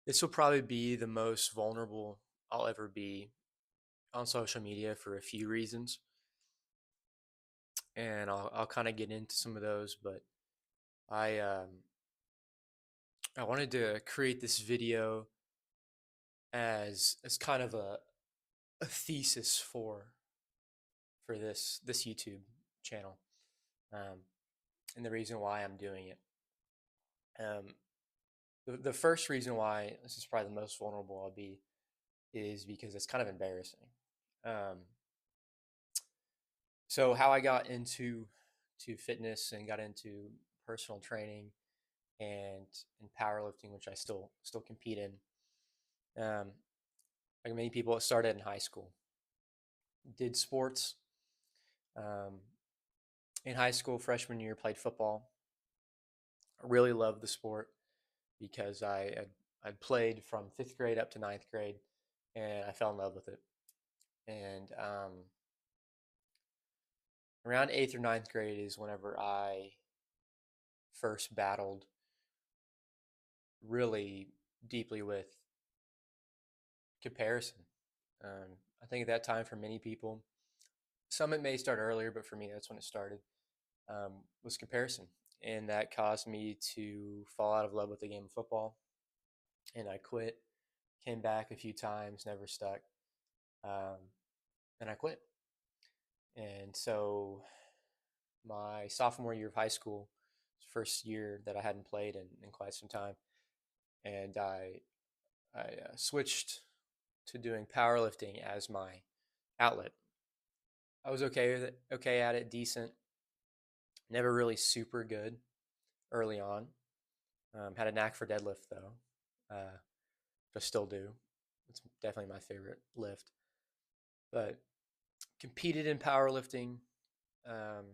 This will probably be the most vulnerable I'll ever be on social media for a few reasons, and I'll kind of get into some of those. But I I wanted to create this video as kind of a thesis for this YouTube channel, um, and the reason why I'm doing it. Um, the first reason why this is probably the most vulnerable I'll be is because it's kind of embarrassing. Um, so how I got into fitness and got into personal training and powerlifting, which I still compete in. Um, like many people, it started in high school. Did sports um, in high school. Freshman year, played football. I really loved the sport because I'd played from fifth grade up to ninth grade, and I fell in love with it. And around eighth or ninth grade is whenever I first battled really deeply with comparison. I think at that time, for many people, some it may start earlier, but for me, that's when it started. Was comparison, and that caused me to fall out of love with the game of football, and I quit. Came back a few times, never stuck, um, and I quit. And so my sophomore year of high school, first year that I hadn't played in quite some time, and I switched to doing powerlifting as my outlet. I was okay with it, okay at it, decent. Never really super good early on. Had a knack for deadlift though, which I still do. It's definitely my favorite lift. But competed in powerlifting um,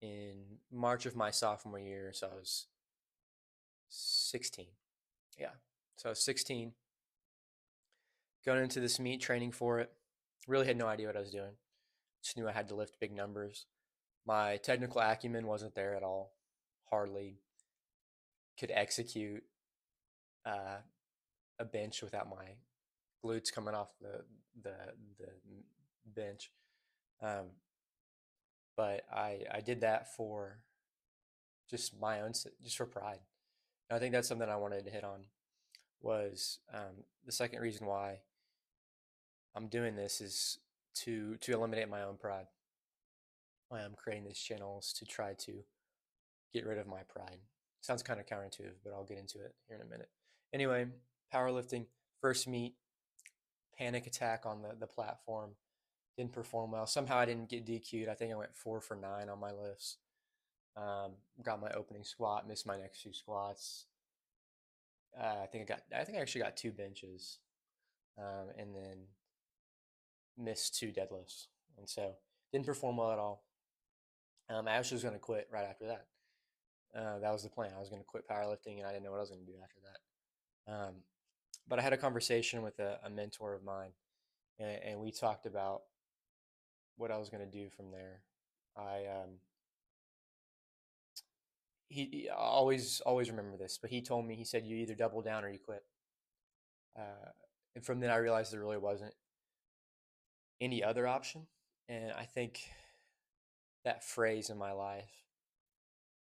in March of my sophomore year, so I was 16. Yeah, so I was 16, going into this meet, training for it. Really had no idea what I was doing. Just knew I had to lift big numbers. My technical acumen wasn't there at all. Hardly could execute uh, a bench without my glutes coming off the the bench. Um, but I did that for just my own, just for pride. And I think that's something I wanted to hit on was the second reason why I'm doing this is to eliminate my own pride. Why I'm creating this channel is to try to get rid of my pride. Sounds kind of counterintuitive, but I'll get into it here in a minute. Anyway, powerlifting, first meet, panic attack on the platform. Didn't perform well. Somehow I didn't get DQ'd. I think I went 4 for 9 on my lifts. Got my opening squat, missed my next two squats. I think I actually got two benches, and then missed two deadlifts, and so didn't perform well at all. I actually was going to quit right after that. That was the plan. I was going to quit powerlifting, and I didn't know what I was going to do after that. But I had a conversation with a mentor of mine, and we talked about what I was going to do from there. I he always remember this, but he told me, he said, you either double down or you quit. And from then I realized there really wasn't any other option. And I think that phrase in my life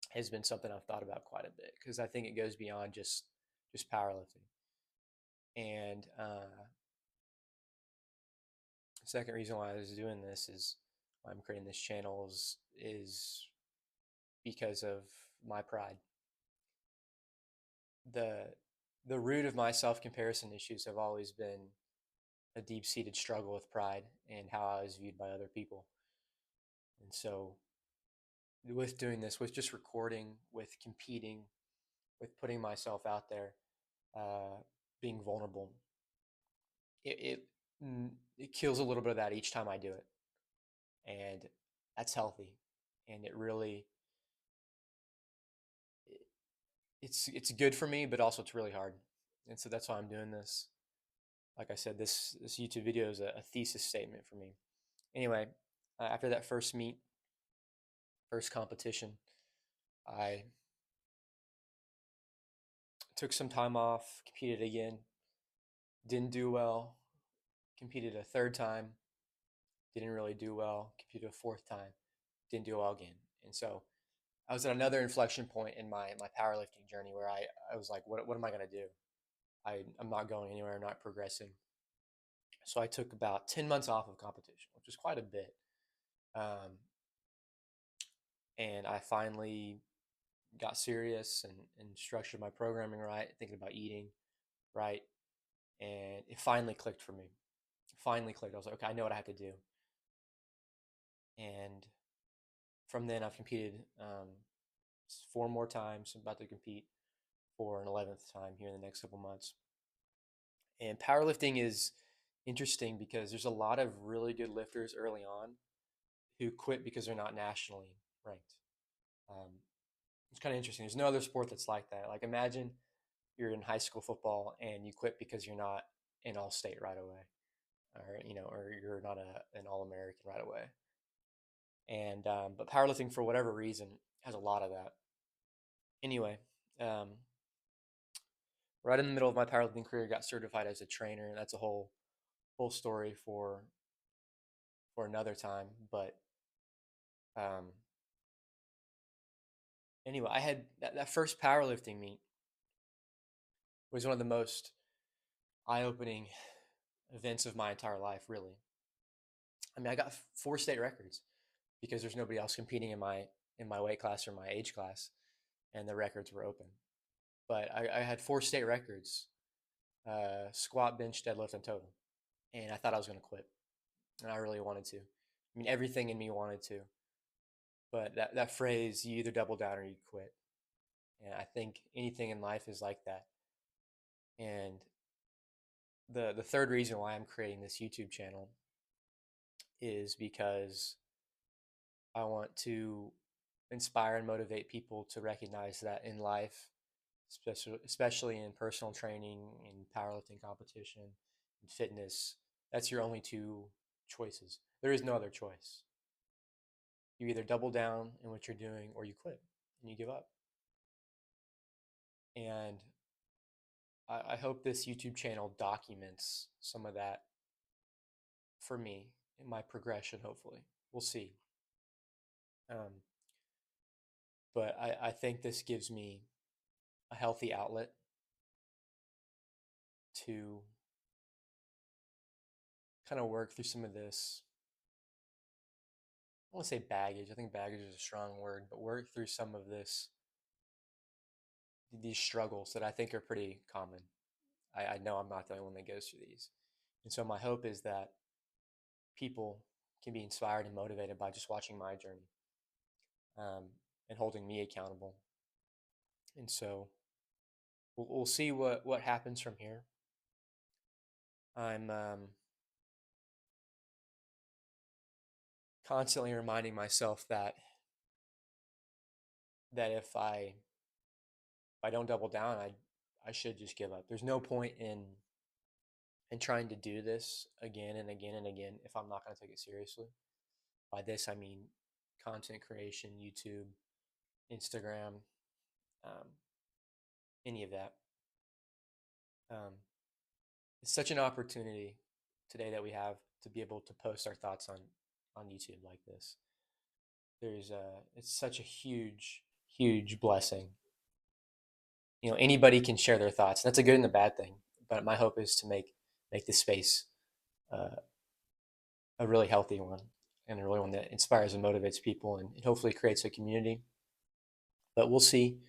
has been something I've thought about quite a bit because I think it goes beyond just powerlifting. And the second reason why I was doing this is why I'm creating this channel is because of my pride. The the root of my self-comparison issues have always been a deep-seated struggle with pride and how I was viewed by other people. And so with doing this, with just recording, with competing, with putting myself out there, uh, being vulnerable, it it kills a little bit of that each time I do it, and that's healthy. And it really it's good for me, but also it's really hard. And so that's why I'm doing this. Like I said, this YouTube video is a thesis statement for me. Anyway, after that first meet, first competition, I took some time off, competed again, didn't do well, competed a third time, didn't really do well, competed a fourth time, didn't do well again. And so I was at another inflection point in my powerlifting journey where I was like, what am I going to do? I'm not going anywhere, I'm not progressing. So I took about 10 months off of competition, which was quite a bit. Um, and I finally got serious and structured my programming right, thinking about eating right. And it finally clicked for me. It finally clicked. I was like, okay, I know what I have to do. And from then I've competed 4 more times. I'm about to compete for an 11th time here in the next couple months. And powerlifting is interesting because there's a lot of really good lifters early on who quit because they're not nationally ranked. Um, it's kind of interesting. There's no other sport that's like that. Like imagine you're in high school football and you quit because you're not an all state right away, or you're not an all American right away. And but powerlifting for whatever reason has a lot of that. Anyway, um, right in the middle of my powerlifting career, got certified as a trainer, and that's a whole story for another time. But um, anyway, I had that first powerlifting meet was one of the most eye-opening events of my entire life, really. I mean, I got 4 state records because there's nobody else competing in my weight class or my age class, and the records were open. But I had 4 state records: squat, bench, deadlift, and total. And I thought I was going to quit, and I really wanted to. I mean, everything in me wanted to. But that phrase, you either double down or you quit. And I think anything in life is like that. And the third reason why I'm creating this YouTube channel is because I want to inspire and motivate people to recognize that in life, especially in personal training, in powerlifting competition, in fitness, that's your only 2 choices. There is no other choice. You either double down in what you're doing or you quit and you give up. And I hope this YouTube channel documents some of that for me in my progression, hopefully. We'll see. Um, but I think this gives me a healthy outlet to kind of work through some of this. I want to say baggage. I think baggage is a strong word, but work through some of these struggles that I think are pretty common. I know I'm not the only one that goes through these. And so my hope is that people can be inspired and motivated by just watching my journey, and holding me accountable. And so we'll see what happens from here. I'm constantly reminding myself that if I don't double down, I should just give up. There's no point in trying to do this again and again and again if I'm not going to take it seriously. By this I mean content creation, YouTube, Instagram, um, any of that. Um, it's such an opportunity today that we have to be able to post our thoughts on YouTube like this. It's such a huge blessing. Anybody can share their thoughts. That's a good and a bad thing. But my hope is to make this space uh, a really healthy one, and a really one that inspires and motivates people, and it hopefully creates a community. But we'll see.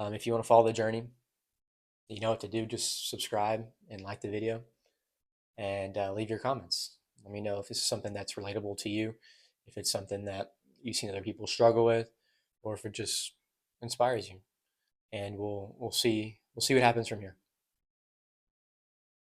If you want to follow the journey, you know what to do. Just subscribe and like the video, and leave your comments. Let me know if this is something that's relatable to you, if it's something that you've seen other people struggle with, or if it just inspires you. And we'll see what happens from here.